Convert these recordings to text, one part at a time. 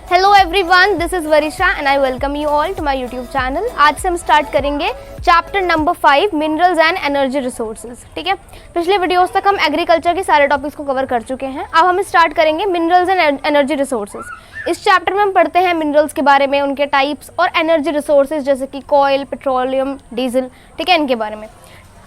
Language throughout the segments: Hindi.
Hello everyone, this is Varisha and I welcome you all to my YouTube channel. आज से हम स्टार्ट करेंगे chapter number 5 minerals and energy resources. ठीक है, पिछले वीडियोस तक हम एग्रीकल्चर के सारे टॉपिक्स को कवर कर चुके हैं। अब हम स्टार्ट करेंगे मिनरल्स एंड एनर्जी रिसोर्सेज। इस चैप्टर में हम पढ़ते हैं मिनरल्स के बारे में, उनके टाइप्स, और एनर्जी रिसोर्सेज जैसे कि कोयल, पेट्रोलियम, डीजल, ठीक है, इनके बारे में।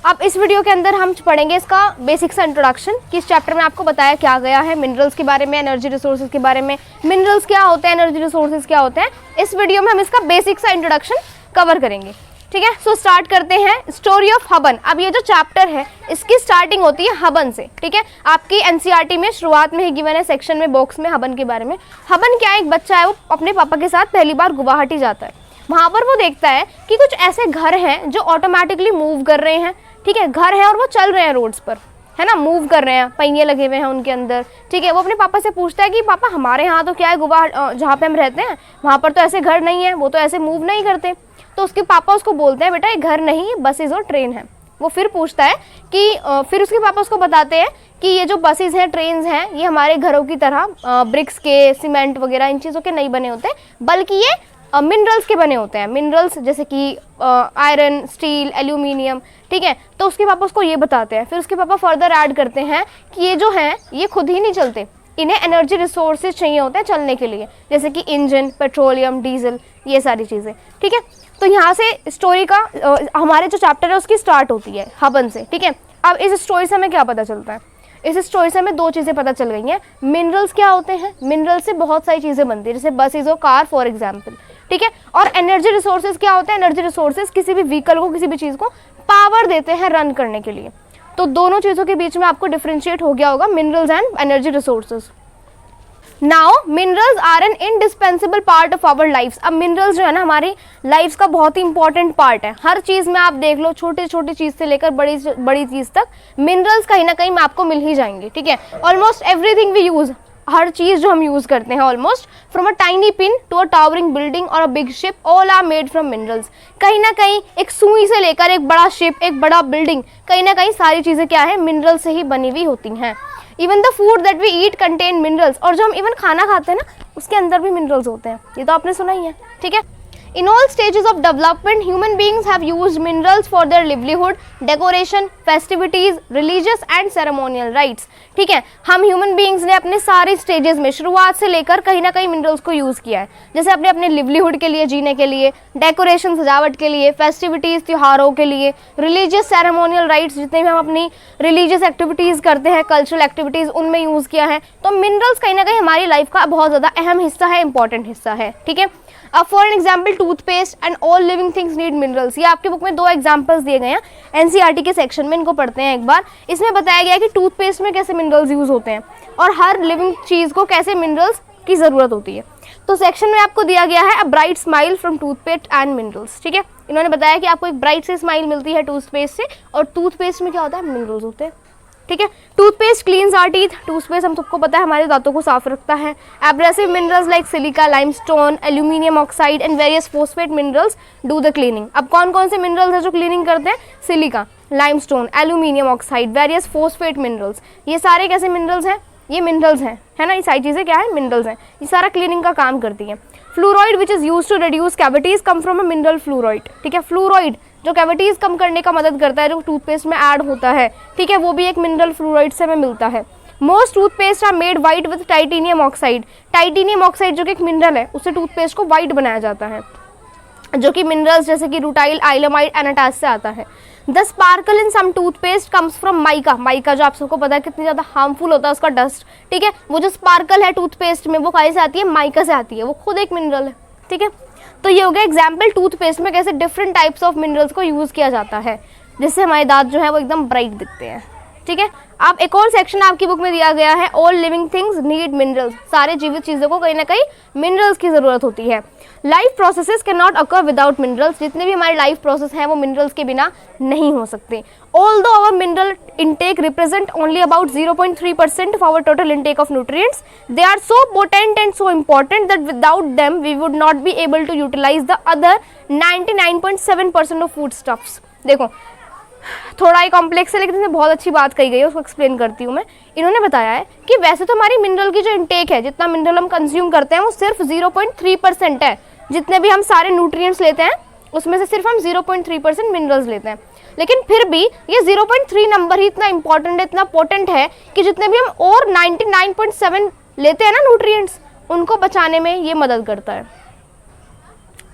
अब इस वीडियो के अंदर हम पढ़ेंगे इसका बेसिक सा इंट्रोडक्शन कि इस चैप्टर में आपको बताया क्या गया है मिनरल्स के बारे में, एनर्जी रिसोर्सेज के बारे में, मिनरल्स क्या होते हैं, एनर्जी रिसोर्सेज क्या होते हैं। इस वीडियो में हम इसका बेसिक सा इंट्रोडक्शन कवर करेंगे। ठीक है, सो स्टार्ट करते हैं स्टोरी ऑफ हबन। अब ये जो चैप्टर है इसकी स्टार्टिंग होती है हबन से। ठीक है, आपकी एनसीईआरटी में शुरुआत में ही गिवन है सेक्शन में, बॉक्स में, हबन के बारे में। हबन क्या है? एक बच्चा है, वो अपने पापा के साथ पहली बार गुवाहाटी जाता है। वहाँ पर वो देखता है कि कुछ ऐसे घर हैं जो ऑटोमेटिकली मूव कर रहे हैं। ठीक है, घर है और वो चल रहे हैं रोड्स पर, है ना, मूव कर रहे हैं, पहिए लगे हुए हैं उनके अंदर। ठीक है, वो अपने पापा से पूछता है कि पापा हमारे यहाँ तो क्या है, गुवाहाटी जहाँ पे हम रहते हैं वहाँ पर तो ऐसे घर नहीं है, वो तो ऐसे मूव नहीं करते। तो उसके पापा उसको बोलते हैं बेटा ये घर नहीं, ये बसेज और ट्रेन है। वो फिर पूछता है कि फिर उसके पापा उसको बताते हैं कि ये जो बसेज हैं, ट्रेन्स हैं, ये हमारे घरों की तरह ब्रिक्स के, सीमेंट वगैरह इन चीज़ों के नहीं बने होते, बल्कि ये मिनरल्स के बने होते हैं। मिनरल्स जैसे कि आयरन, स्टील, एल्यूमिनियम। ठीक है, तो उसके पापा उसको ये बताते हैं। फिर उसके पापा फर्दर ऐड करते हैं कि ये जो हैं ये खुद ही नहीं चलते, इन्हें एनर्जी रिसोर्सेज चाहिए होते हैं चलने के लिए, जैसे कि इंजन, पेट्रोलियम, डीजल, ये सारी चीज़ें। ठीक है, तो यहाँ से स्टोरी का हमारे जो चैप्टर है उसकी स्टार्ट होती है हबन से। ठीक है, अब इस स्टोरी से हमें क्या पता चलता है? इस स्टोरी से हमें दो चीज़ें पता चल गई हैं। मिनरल्स क्या होते हैं? मिनरल्स से बहुत सारी चीज़ें बनती है, जैसे बसेज और कार फॉर एग्जाम्पल। ठीक है, और एनर्जी रिसोर्सेज क्या होते हैं? एनर्जी रिसोर्सेज किसी भी व्हीकल को, किसी भी चीज़ को पावर देते हैं रन करने के लिए। तो दोनों चीज़ों के बीच में आपको डिफ्रेंशिएट हो गया होगा, minerals and energy resources. Now minerals are an indispensable part of our lifes. अब मिनरल्स जो है ना हमारी लाइफ का बहुत ही इंपॉर्टेंट पार्ट है। हर चीज़ में आप देख लो, छोटी छोटी चीज़ से लेकर बड़ी चीज़ तक मिनरल्स कहीं ना कहीं में आपको मिल ही जाएंगे। ठीक है, ऑलमोस्ट एवरीथिंग वी यूज़, हर चीज़ जो हम यूज़ करते हैं, almost from a tiny pin to a towering building और a big ship, all are made from minerals. कहीं ना कहीं एक सुई से लेकर एक बड़ा शिप, एक बड़ा बिल्डिंग, कहीं ना कहीं सारी चीज़ें क्या है, मिनरल से ही बनी हुई होती हैं। Even the food that we eat contain minerals. और जो हम इवन खाना खाते हैं ना उसके अंदर भी मिनरल्स होते हैं, ये तो आपने सुना ही है। ठीक है, In all stages of development, human beings have used minerals for their livelihood, decoration, festivities, religious and ceremonial rites. ठीक है, हम ह्यूमन बींग्स ने अपने सारे स्टेजेस में शुरुआत से लेकर कहीं ना कहीं मिनरल्स को यूज़ किया है। जैसे अपने अपने लिवलीहुड के लिए, जीने के लिए, डेकोरेशन, सजावट के लिए, फेस्टिविटीज़, त्योहारों के लिए, रिलीजियस सेरेमोनियल राइट्स, जितने भी हम अपनी रिलीजियस एक्टिविटीज़ करते हैं, कल्चरल एक्टिविटीज़, उनमें यूज़ किया है। तो मिनरल्स कहीं ना कहीं हमारी लाइफ का बहुत ज़्यादा अहम हिस्सा है, इंपॉर्टेंट हिस्सा है। ठीक है, अब for example toothpaste and all living things need minerals. ये आपके बुक में दो एग्जाम्पल्स दिए गए हैं एनसीईआरटी के सेक्शन में, इनको पढ़ते हैं एक बार। इसमें बताया गया है कि टूथपेस्ट में कैसे मिनरल्स यूज़ होते हैं और हर लिविंग चीज़ को कैसे मिनरल्स की ज़रूरत होती है। तो सेक्शन में आपको दिया गया है a bright smile from toothpaste and minerals. ठीक है, इन्होंने बताया कि आपको एक ब्राइट सी स्माइल मिलती है टूथपेस्ट से, और टूथपेस्ट में क्या होता है, मिनरल्स होते हैं। ठीक है, toothpaste cleans our teeth. Toothpaste हम सबको पता है हमारे दांतों को साफ रखता है। Abrasive minerals like silica, limestone, aluminium oxide and various phosphate minerals do the cleaning. अब कौन कौन से मिनरल्स हैं जो क्लीनिंग करते हैं? Silica, limestone, aluminium oxide, various phosphate minerals. ये सारे कैसे मिनरल्स हैं? ये मिनरल्स हैं, है ना, ये सारी चीज़ें क्या है, मिनरल्स हैं। ये सारा क्लीनिंग का काम करती है। Fluoride which is use to reduce cavities come from a mineral fluoride. ठीक है, फ्लोराइड जो कैविटीज़ कम करने का मदद करता है, जो टूथपेस्ट में ऐड होता है, ठीक है, वो भी एक मिनरल फ्लोराइड से हमें मिलता है। Most toothpaste are made white with titanium oxide. Titanium oxide जो कि एक मिनरल है, उससे टूथपेस्ट को वाइट बनाया जाता है, जो कि मिनरल्स जैसे कि रूटाइल, आइलामाइड, एनाटास से आता है। The sparkle in some toothpaste comes from mica. Mica जो आप सबको पता है कितनी ज़्यादा हार्मफुल होता है उसका डस्ट। ठीक है, वो जो स्पार्कल है टूथपेस्ट में वो कहाँ से आती है? माइका से आती है, वो खुद एक मिनरल है। ठीक है, तो ये हो गया एग्जाम्पल टूथपेस्ट में कैसे डिफरेंट टाइप्स ऑफ मिनरल्स को यूज़ किया जाता है, जिससे हमारे दांत जो है वो एकदम ब्राइट दिखते हैं। ठीक है, अब एक और सेक्शन आपकी बुक में दिया गया है all living things need minerals. सारे जीवित चीज़ों को कहीं ना कहीं मिनरल्स की ज़रूरत होती है। Life processes can not occur without minerals. जितने भी हमारे लाइफ प्रोसेस हैं वो मिनरल्स के बिना नहीं हो सकते। Although our mineral intake represent only about 0.3% of our total intake of nutrients, they are so potent and so important that without them we would not be able to utilize the other 99.7% of food stuffs. देखो थोड़ा ही कॉम्प्लेक्स है लेकिन इसमें बहुत अच्छी बात कही गई है, उसको एक्सप्लेन करती हूँ मैं। इन्होंने बताया है कि वैसे तो हमारी मिनरल की जो इंटेक है, जितना मिनरल हम कंज्यूम करते हैं वो सिर्फ 0.3% है। जितने भी हम सारे न्यूट्रिएंट्स लेते हैं उसमें से सिर्फ हम 0.3% मिनरल्स लेते हैं, लेकिन फिर भी ये 0.3 नंबर ही इतना इंपॉर्टेंट है, इतना पोटेंट है कि जितने भी हम और 99.7 लेते हैं ना न्यूट्रिएंट्स, उनको बचाने में ये मदद करता है।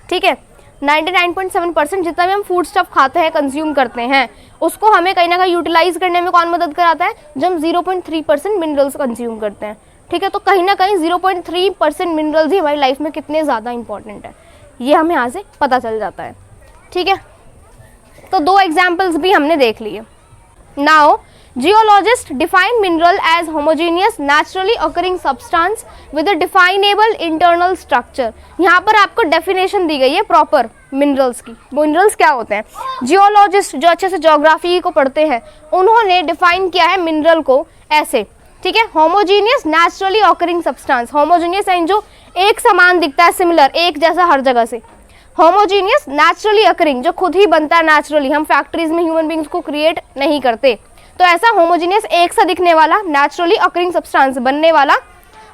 ठीक है, 99.7% जितना भी हम फूड स्टफ खाते हैं, कंज्यूम करते हैं, उसको हमें कहीं ना कहीं यूटिलाइज करने में कौन मदद कराता है? जब हम 0.3% मिनरल्स कंज्यूम करते हैं। ठीक है, तो कहीं ना कहीं 0.3% मिनरल्स ही हमारी लाइफ में कितने ज़्यादा इंपॉर्टेंट है, ये हमें यहाँ से पता चल जाता है। ठीक है, तो 2 एग्जाम्पल्स भी हमने देख लिए। Now geologist define mineral as homogeneous naturally occurring substance with a definable internal structure. यहाँ पर आपको डेफिनेशन दी गई है प्रॉपर मिनरल्स की। मिनरल्स क्या होते हैं? जियोलॉजिस्ट जो अच्छे से ज्योग्राफी को पढ़ते हैं, उन्होंने डिफाइन किया है मिनरल को ऐसे। ठीक है, homogeneous naturally occurring substance. Homogeneous यानी जो एक समान दिखता है, सिमिलर, एक जैसा हर जगह से। होमोजीनियस नेचुरली ऑकरिंग, जो खुद ही बनता है नेचुरली, हम फैक्ट्रीज में ह्यूमन बींग्स को क्रिएट नहीं करते। तो ऐसा होमोजीनियस एक सा दिखने वाला नेचुरली ऑकरिंग सब्सटेंस बनने वाला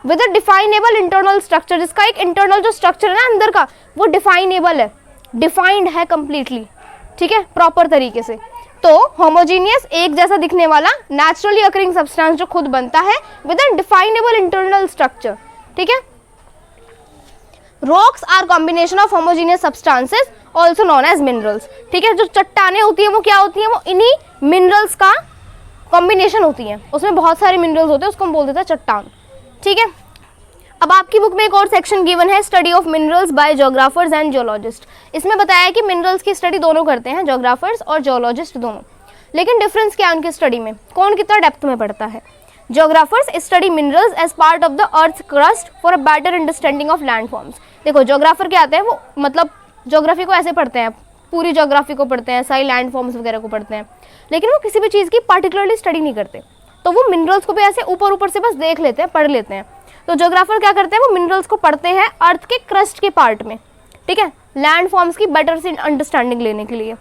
with a definable internal structure, जिसका एक इंटरनल जो स्ट्रक्चर है ना अंदर का, वो डिफाइनेबल है, डिफाइंड है कंप्लीटली। ठीक है, प्रॉपर तरीके से। तो होमोजीनियस एक जैसा दिखने वाला नेचुरली ऑकरिंग सब्सटेंस जो खुद बनता है with a definable internal structure. ठीक है, rocks are combination of homogeneous substances also known as minerals. ठीक है, जो चट्टानें होती है वो क्या होती है? वो इन्हीं मिनरल्स का कॉम्बिनेशन होती है, उसमें बहुत सारे मिनरल्स होते हैं, उसको हम बोल देते हैं चट्टान। ठीक है, अब आपकी बुक में एक और सेक्शन गिवन है, study of minerals by geographers and geologist. इसमें बताया है कि मिनरल्स की स्टडी दोनों करते हैं, ज्योग्राफर्स और जियोलॉजिस्ट दोनों। लेकिन डिफरेंस क्या है उनकी स्टडी में? कौन कितना डेप्थ में पढ़ता है? Geographers study minerals as part of the earth crust for a better understanding of landforms. देखो, ज्योग्राफर क्या आते हैं, वो मतलब ज्योग्राफी को ऐसे पढ़ते हैं, पूरी ज्योग्राफी को पढ़ते हैं, सारी लैंडफॉर्म्स वगैरह को पढ़ते हैं, लेकिन वो किसी भी चीज़ की पार्टिकुलरली स्टडी नहीं करते। तो वो मिनरल्स को भी ऐसे ऊपर ऊपर से बस देख लेते हैं, पढ़ लेते हैं। तो ज्योग्राफर क्या करते हैं? वो मिनरल्स को पढ़ते हैं अर्थ के क्रस्ट के पार्ट में। ठीक है, लैंडफॉर्म्स की बेटर से अंडरस्टैंडिंग लेने के लिए।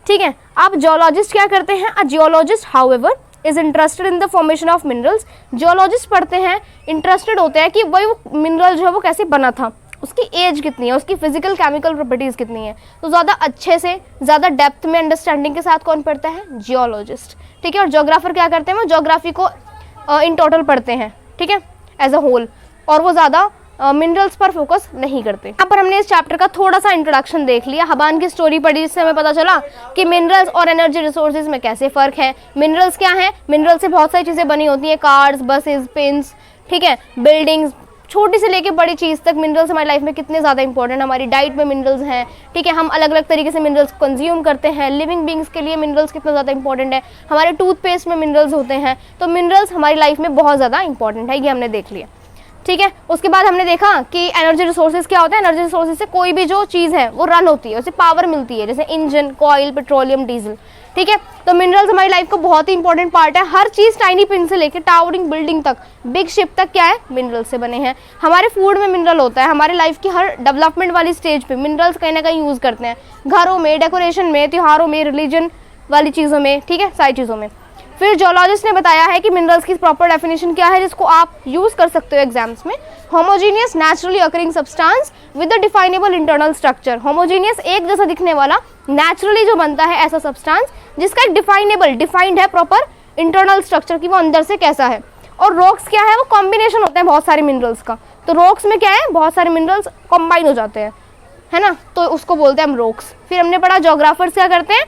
ठीक है, अब जियोलॉजिस्ट क्या करते हैं? अ geologist however is interested in the formation of minerals. Geologist पढ़ते हैं, इंटरेस्टेड होते हैं कि वही वो मिनरल जो है वो कैसे बना था, उसकी एज कितनी है, उसकी फिजिकल केमिकल प्रॉपर्टीज़ कितनी है। तो ज़्यादा अच्छे से, ज़्यादा डेप्थ में अंडरस्टैंडिंग के साथ कौन पढ़ता है? जियोलॉजिस्ट। ठीक है, और ज्योग्राफर क्या करते हैं? वो ज्योग्राफी को इन टोटल पढ़ते हैं। ठीक है, एज अ होल, और वो ज़्यादा मिनरल्स पर फोकस नहीं करते। यहाँ पर हमने इस चैप्टर का थोड़ा सा इंट्रोडक्शन देख लिया, हबान की स्टोरी पढ़ी, जिससे हमें पता चला कि मिनरल्स और एनर्जी रिसोर्सेज में कैसे फ़र्क है। मिनरल्स क्या हैं? मिनरल से बहुत सारी चीज़ें बनी होती हैं, कार्स, बसेज, पेन्स, ठीक है, बिल्डिंग्स, छोटी से लेके बड़ी चीज़ तक मिनरल्स हमारी लाइफ में कितने ज़्यादा इंपॉर्टेंट। हमारी डाइट में मिनरल्स हैं। ठीक है, हम अलग अलग तरीके से मिनरल्स कंज्यूम करते हैं। लिविंग बींग्स के लिए मिनरल्स कितना ज़्यादा इंपॉर्टेंट है। हमारे टूथपेस्ट में मिनरल्स होते हैं। तो मिनरल्स हमारी लाइफ में बहुत ज़्यादा इंपॉर्टेंट है, ये हमने देख लिया। ठीक है, उसके बाद हमने देखा कि एनर्जी रिसोर्सेज क्या होता है। एनर्जी रिसोर्सेज से कोई भी जो चीज़ है वो रन होती है, उसे पावर मिलती है, जैसे इंजन, कॉयल, पेट्रोलियम, डीजल। ठीक है, तो मिनरल्स हमारी लाइफ का बहुत ही इंपॉर्टेंट पार्ट है। हर चीज़, टाइनी पिन से लेकर टावरिंग बिल्डिंग तक, बिग शिप तक क्या है? मिनरल से बने हैं। हमारे फूड में मिनरल होता है। हमारे लाइफ की हर डेवलपमेंट वाली स्टेज पे मिनरल्स कहीं ना कहीं यूज़ करते हैं, घरों में, डेकोरेशन में, त्योहारों में, रिलीजन वाली चीज़ों में। ठीक है, सारी चीज़ों में। फिर जियोलॉजिस्ट ने बताया है कि मिनरल्स की प्रॉपर डेफिनेशन क्या है, जिसको आप यूज़ कर सकते हो एग्जाम्स में। Homogeneous naturally occurring substance with a definable internal structure. Homogeneous एक जैसा दिखने वाला, नेचुरली जो बनता है ऐसा सब्सटेंस जिसका एक डिफाइंड है प्रॉपर इंटरनल स्ट्रक्चर की वो अंदर से कैसा है। और रॉक्स क्या है? वो कॉम्बिनेशन होते हैं बहुत सारे मिनरल्स का। तो रॉक्स में क्या है? बहुत सारे मिनरल्स कॉम्बाइन हो जाते हैं, है ना, तो उसको बोलते हैं हम रॉक्स। फिर हमने पढ़ा ज्योग्राफर्स क्या करते हैं?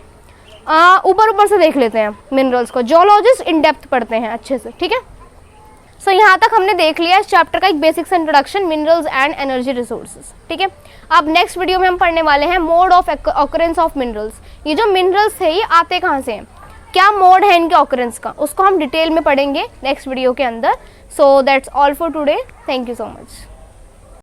ऊपर ऊपर से देख लेते हैं मिनरल्स को। जियोलॉजिस्ट इन डेप्थ पढ़ते हैं अच्छे से। ठीक है, सो यहाँ तक हमने देख लिया इस चैप्टर का एक बेसिक से introduction, minerals and energy resources. ठीक है, अब नेक्स्ट वीडियो में हम पढ़ने वाले हैं mode of occurrence of minerals. ये जो मिनरल्स है ये आते कहाँ से हैं, क्या मोड है इनके ऑकरेंस का, उसको हम डिटेल में पढ़ेंगे नेक्स्ट वीडियो के अंदर। So that's all for today, thank you so much.